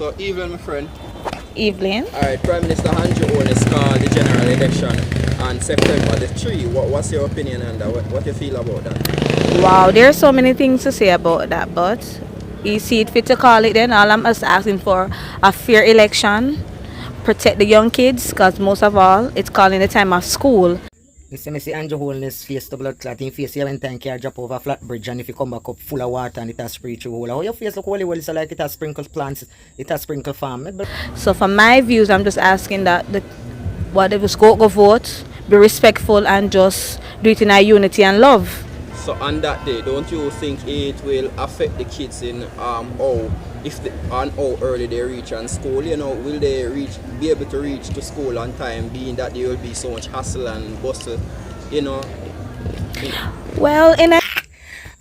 So, Evelyn, my friend. Evelyn. Alright, Prime Minister Andrew Holness called the general election on September the 3. What's your opinion on that? What do you feel about that? Wow, there are so many things to say about that, but you see it fit to call it then. All I'm just asking for a fair election, protect the young kids, because most of all, it's calling the time of school. Listen, I see Andrew Holness face the blood clot in face 7 car drop over a flat bridge, and if you come back up full of water and it has spray through hole. How your face look holy well, so like it has sprinkle plants, it has sprinkle farm. So for my views, I'm just asking that whatever go vote, be respectful and just do it in a unity and love. So on that day, don't you think it will affect the kids in how early they reach on school? You know, will they be able to reach to school on time, being that there will be so much hassle and bustle, you know? Well, in a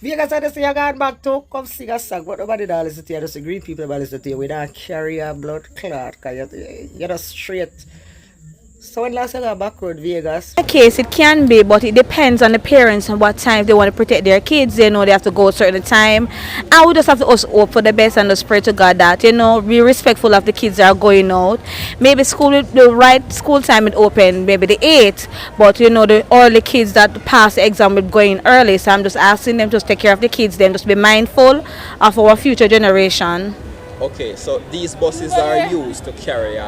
Vagas, I just say I got back to come sing a song, but nobody that listen to you, just green people that listen to you, we don't carry a blood clot, because you're just straight. So when last I got backward, Vagas? In a case, it can be, but it depends on the parents and what time they want to protect their kids. They know they have to go a certain time. I would just have to also hope for the best and just pray to God that, you know, be respectful of the kids that are going out. Maybe the right school time would open, maybe the 8th, but you know, the early kids that pass the exam would go in early. So I'm just asking them to just take care of the kids, then just be mindful of our future generation. Okay, so these buses are used to carry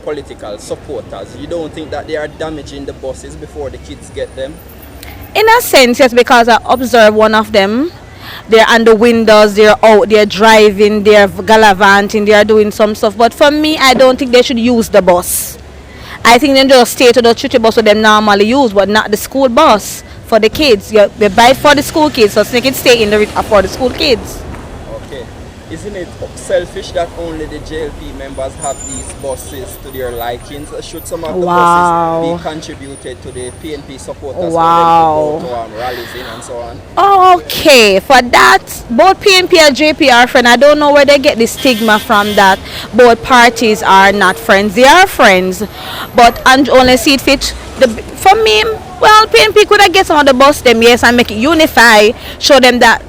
political supporters. You don't think that they are damaging the buses before the kids get them? In a sense, yes, because I observed one of them. They're on the windows, they're out, they're driving, they're gallivanting, they're doing some stuff. But for me, I don't think they should use the bus. I think they just stay to the church bus that they normally use, but not the school bus for the kids. They buy it for the school kids, so they can stay in the for the school kids. Okay. Isn't it selfish that only the JLP members have these buses to their likings? Should some of the buses be contributed to the PNP supporters Wow. for them to go to rallies in and so on? Okay, for that, both PNP and JP are friends. I don't know where they get the stigma from that both parties are not friends. They are friends, but and only see it fit. For me, well, PNP could have get some of the bus them, yes, and make it unify, show them that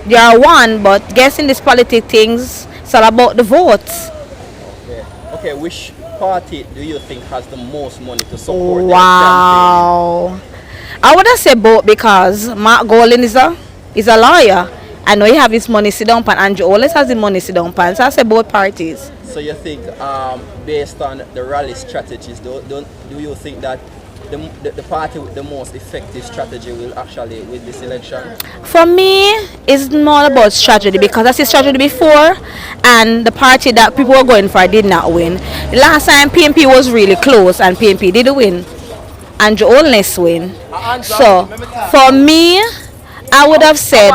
they are one, but guessing these politics things, it's all about the votes. Okay, which party do you think has the most money to support wow. their campaign? I would have said both, because Mark Golin is a lawyer. I know he have his money sit down pan, Andrew always has the money sit down pan, so I say both parties. So you think based on the rally strategies, do you think that the party with the most effective strategy will actually win this election? For me, it's more about strategy, because I see strategy before and the party that people were going for did not win. The last time PNP was really close and PNP did win. Andrew Holness win. So for me, I would have said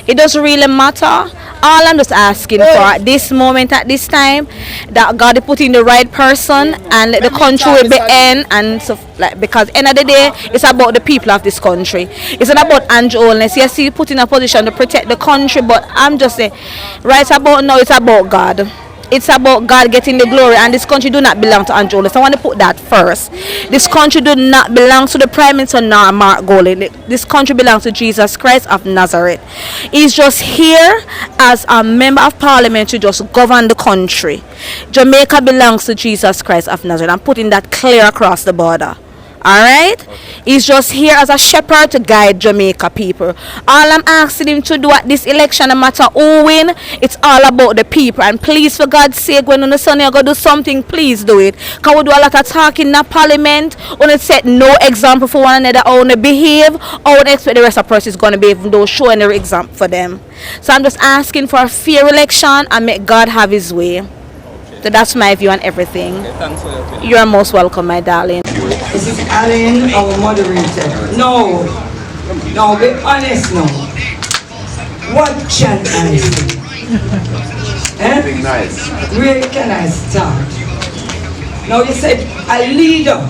it doesn't really matter. All I'm just asking for at this moment, at this time, that God put in the right person and let the country will be end, and so because end of the day, it's about the people of this country. It's not about Andrew Holness. Yes, he put in a position to protect the country, but I'm just saying, right about now, it's about God. It's about God getting the glory, and this country do not belong to Andrew Holness. I want to put that first. This country do not belong to the Prime Minister nor Mark Golin. This country belongs to Jesus Christ of Nazareth. He's just here as a member of parliament to just govern the country. Jamaica belongs to Jesus Christ of Nazareth. I'm putting that clear across the border. Alright? He's just here as a shepherd to guide Jamaica people. All I'm asking him to do at this election, no matter who win, it's all about the people. And please, for God's sake, when on the Sunday you're going to do something, please do it. Because we do a lot of talking in the parliament. We don't set no example for one another. How we behave. How we expect the rest of the person is going to behave, even though showing the example for them. So I'm just asking for a fair election and make God have his way. So that's my view on everything. Okay, thanks for your opinion. You are most welcome, my darling. This is Alan, our moderator. No, be honest now. What can I say? Something nice. Where can I start? Now you said a leader,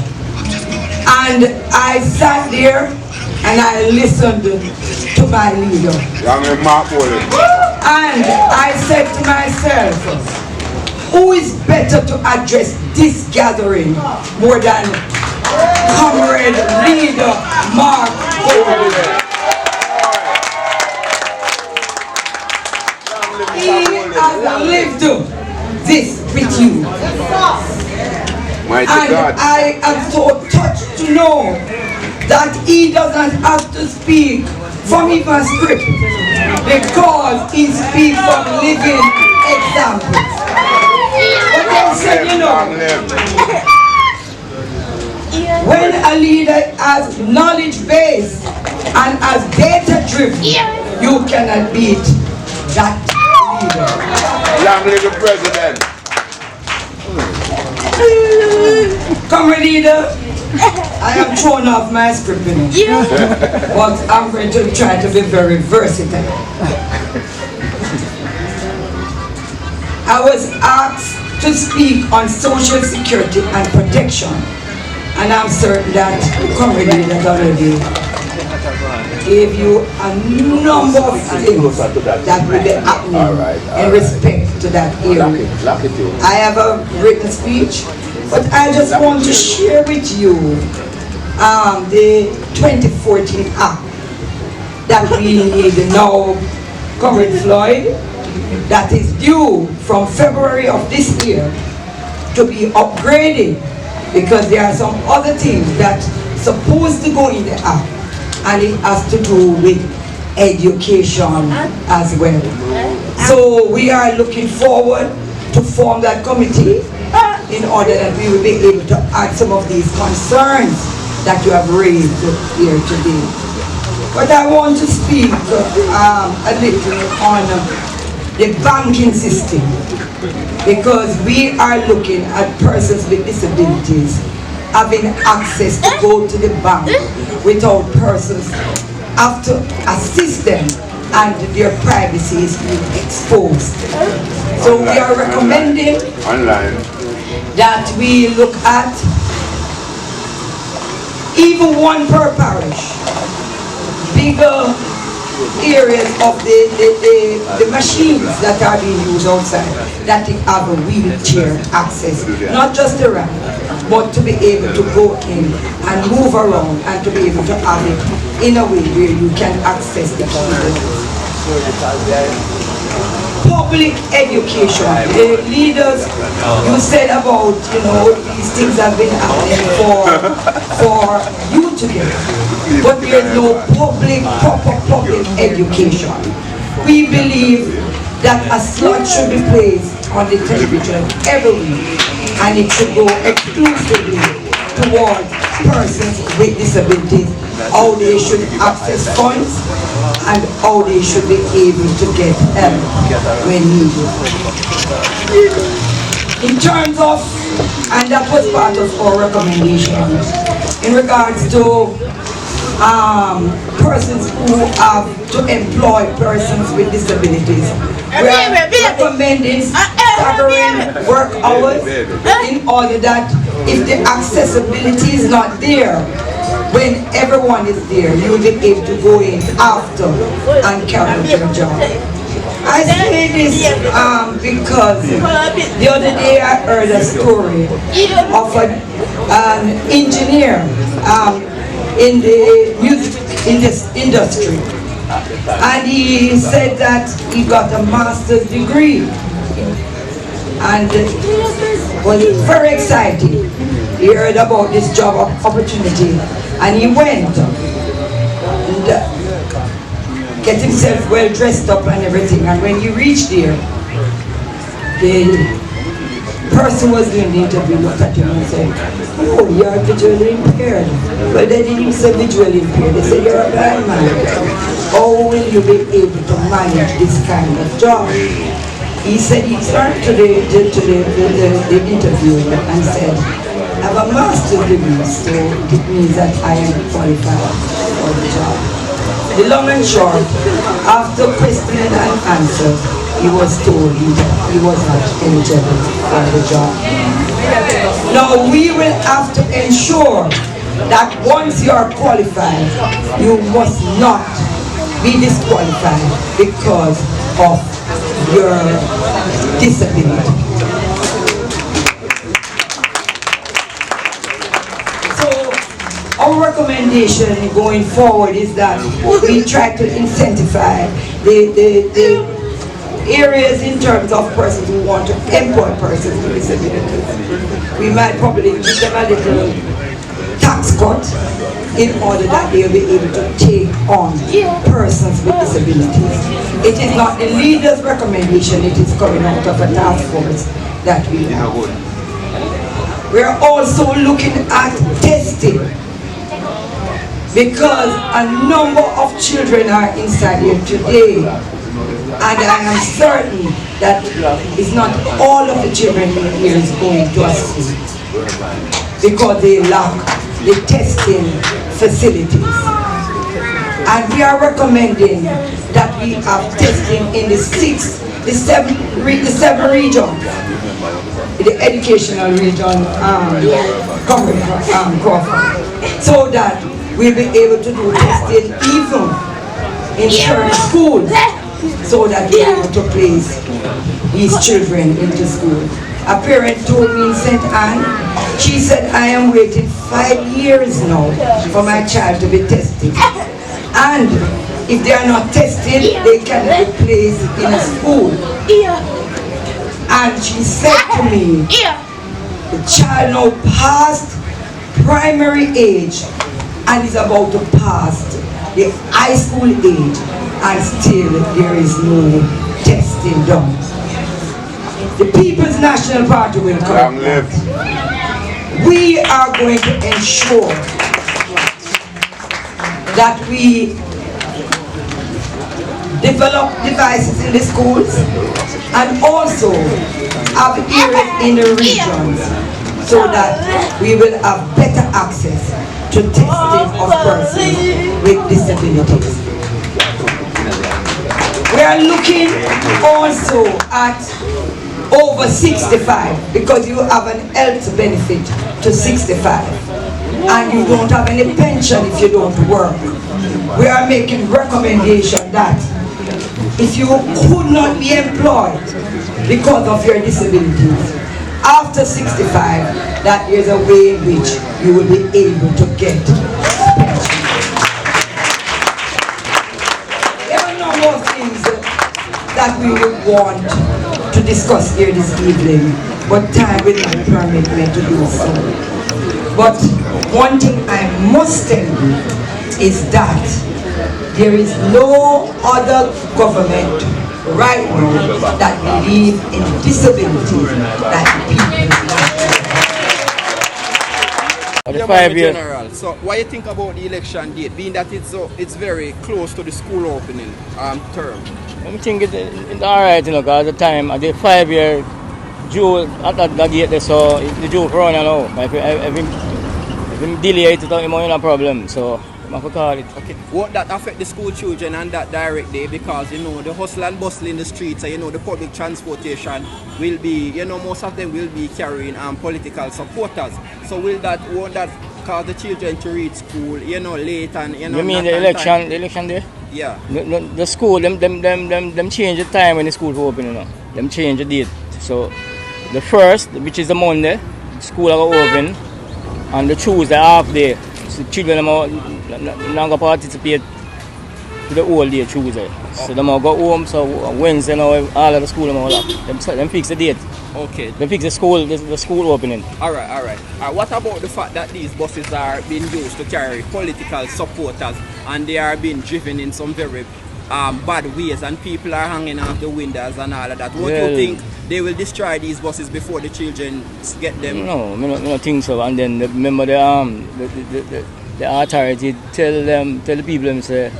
and I sat there and I listened to my leader. And I said to myself, who is better to address this gathering more than comrade leader Mark Golin? He has lived you. Mighty And God. I am so touched to know that he doesn't have to speak from even script because he speaks from living examples. But then said, you know, Long live. when a leader has knowledge based and has data driven, you cannot beat that leader. Long live the president. Come on, leader. I am thrown off my script, you know. But I'm going to try to be very versatile. I was asked to speak on social security and protection, and I'm certain that Comrade Leader already gave you a number of things that will be happening in respect to that area. I have a written speech, but I just want to share with you the 2014 Act that we need now, Comrade Floyd, that is due from February of this year to be upgraded because there are some other things that supposed to go in the Act, and it has to do with education as well. So we are looking forward to form that committee in order that we will be able to add some of these concerns that you have raised here today. But I want to speak a little on the banking system, because we are looking at persons with disabilities having access to go to the bank without persons have to assist them and their privacy is being exposed. So we are recommending that we look at even one per parish, bigger areas of the machines that are being used outside, that it have a wheelchair access, not just the ramp, but to be able to go in and move around and to be able to have it in a way where you can access the keyboard. Public education, the leaders, you said about, you know, these things have been happening for you to get, but there is no proper public education. We believe that a slot should be placed on the television every week, and it should go exclusively towards persons with disabilities, how they should access funds and how they should be able to get help when needed. In terms of, and that was part of our recommendation, in regards to persons who have to employ persons with disabilities, we are recommending staggering work hours in order that if the accessibility is not there, when everyone is there, you will be able to go in after and carry out your job. I say this because the other day I heard a story of an engineer in the music industry, and he said that he got a master's degree and was very excited. He heard about this job opportunity and he went and get himself well dressed up and everything, and when he reached there, the person was doing the interview looked at him and said, "Oh, you're visually impaired." But they didn't even say visually impaired, they said, "You're a blind man. How will you be able to manage this kind of job?" He said he turned to the interviewer and said, "I have a master's degree, so it means that I am qualified for the job." The long and short, after questioning and answer, he was told he was not eligible for the job. Now we will have to ensure that once you are qualified, you must not be disqualified because of your disability. Our recommendation going forward is that we try to incentivize the areas in terms of persons who want to employ persons with disabilities. We might probably give them a little tax cut in order that they'll be able to take on persons with disabilities. It is not the leader's recommendation, it is coming out of a task force that we have. We are also looking at testing, because a number of children are inside here today, and I am certain that it's not all of the children here is going to a school because they lack the testing facilities. And we are recommending that we have testing in the seven regions, the educational region covering Crawford, so that we'll be able to do testing even in certain schools, so that we're able to place these children into school. A parent told me in St. Anne, she said, I am waiting 5 years now for my child to be tested. And if they are not tested, they cannot be placed in a school. And she said to me, the child now passed primary age and is about to pass the high school age, and still there is no testing done. The People's National Party will come. We are going to ensure that we develop devices in the schools and also have areas in the regions, so that we will have better access to testing of persons with disabilities. We are looking also at over 65, because you have an health benefit to 65 and you don't have any pension if you don't work. We are making recommendation that if you could not be employed because of your disabilities, after 65, that there's a way in which you will be able to get pension. There are a number of things that we would want to discuss here this evening, but time will not permit me to do so. But one thing I must tell you is that there is no other government right now that believe in disability that the people. Yeah, 5 years. General. So, what you think about the election date, being that it's very close to the school opening term? I think it's alright, you know, because at the time, at the 5 year due at that date, so the due for run, you know, if we delay it, it's not a problem, so I have to call it. Okay. What that affect the school children and that direct day, because, you know, the hustle and bustle in the streets, and, you know, the public transportation will be, you know, most of them will be carrying political supporters. So won't that cause the children to reach school, you know, late and, you know. You mean the election day? Yeah. The school, them change the time when the school open, you know. Them change the date. So the first, which is the Monday, school are open, and the Tuesday half day. So children are not going to participate to the whole day Tuesday. So they go home, so Wednesday now all of the school are locked. Them fix the date. Okay. They fix the school opening. Alright. What about the fact that these buses are being used to carry political supporters and they are being driven in some very bad ways, and people are hanging out the windows and all of that? What do you think they will destroy these buses before the children get them? No, I don't think so. And then remember the authority tell the people them say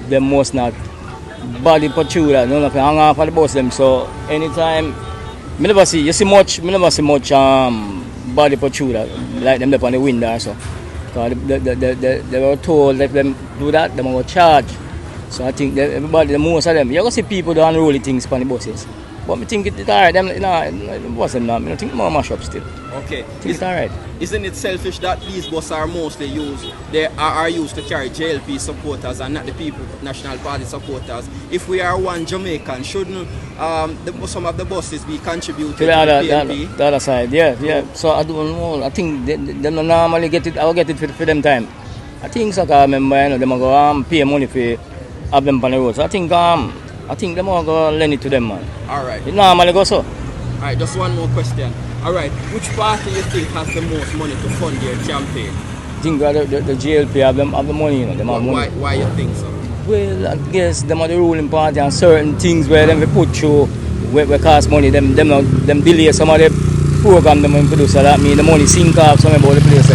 they must not body protrude, no, not hang off at the bus them. So anytime me never see much body protrude like them up on the window, so because they were told let them do that, they will charge. So I think that everybody, most of them, you see people do unruly things on the buses. But I think it's alright, it wasn't that. I think more mash up still. Okay. It's alright. Isn't it selfish that these buses are mostly used, they are used to carry JLP supporters and not the People National Party supporters? If we are one Jamaican, shouldn't some of the buses be contributed to the PNP? The other side, yeah. So I don't know, I think they normally get it, I'll get it for them time. I think so, I remember, them go pay money for have them on the road. So I think I think them all go lend it to them, man. Alright. It normally go so. Alright, just one more question. Alright, which party you think has the most money to fund their campaign? I think the JLP have the money, you know. Them have money. Why you think so? Well, I guess them are the ruling party and certain things where them we put through where cost money, them delay some of the program them produce. So that mean the money sink off some about the place.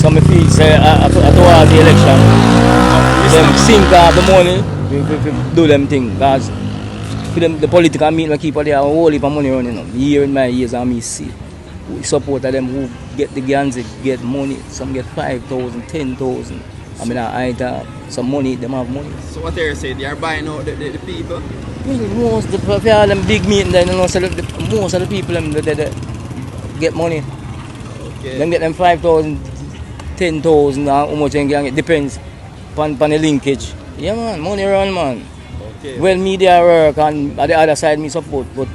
Some feel say after all the election, them sink off the money, we do them thing. Because for them, the political meeting keep there a whole heap of money running. Year in my years and me see. We support them who get the guns, get money. Some get 5,000, 10,000. I mean, I some money, them have money. So what they say, they are buying out the people? Well, most of the big meeting, then most of the people they get money. Okay. Then get them 5,000, 10,000, how much they can get, depends upon the linkage. Yeah man, money run man. Okay. Well, media work and at the other side me support, but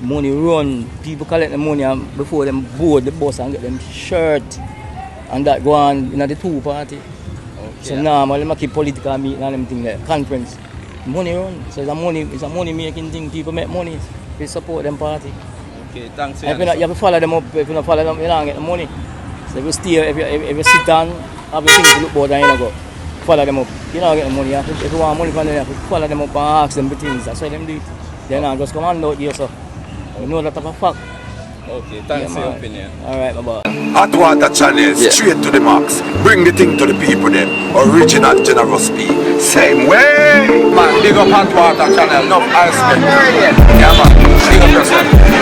money run, people collect the money and before them board the bus and get them shirt and that go on in the two party. So normally I keep political meeting and them thing there, conference. Money run. So it's a money making thing. People make money. They support them party. Okay, thanks. You have to follow them up. If you don't follow them, you don't get the money. So if you stay, if you sit down, have a thing to look about and you don't go. Follow them up. You don't get the money. If you want money from them, you have to follow them up and ask them the things. That's why them do it. They don't just come and out here. So you know that type of fact. Okay, thanks for your opinion. Alright, bye-bye. Hot Water Channel, straight to the max. Bring the thing to the people then. Original generous speed. Same way. Man, big up Hot Water Channel. Enough ice cream. Yeah man, big up yourself.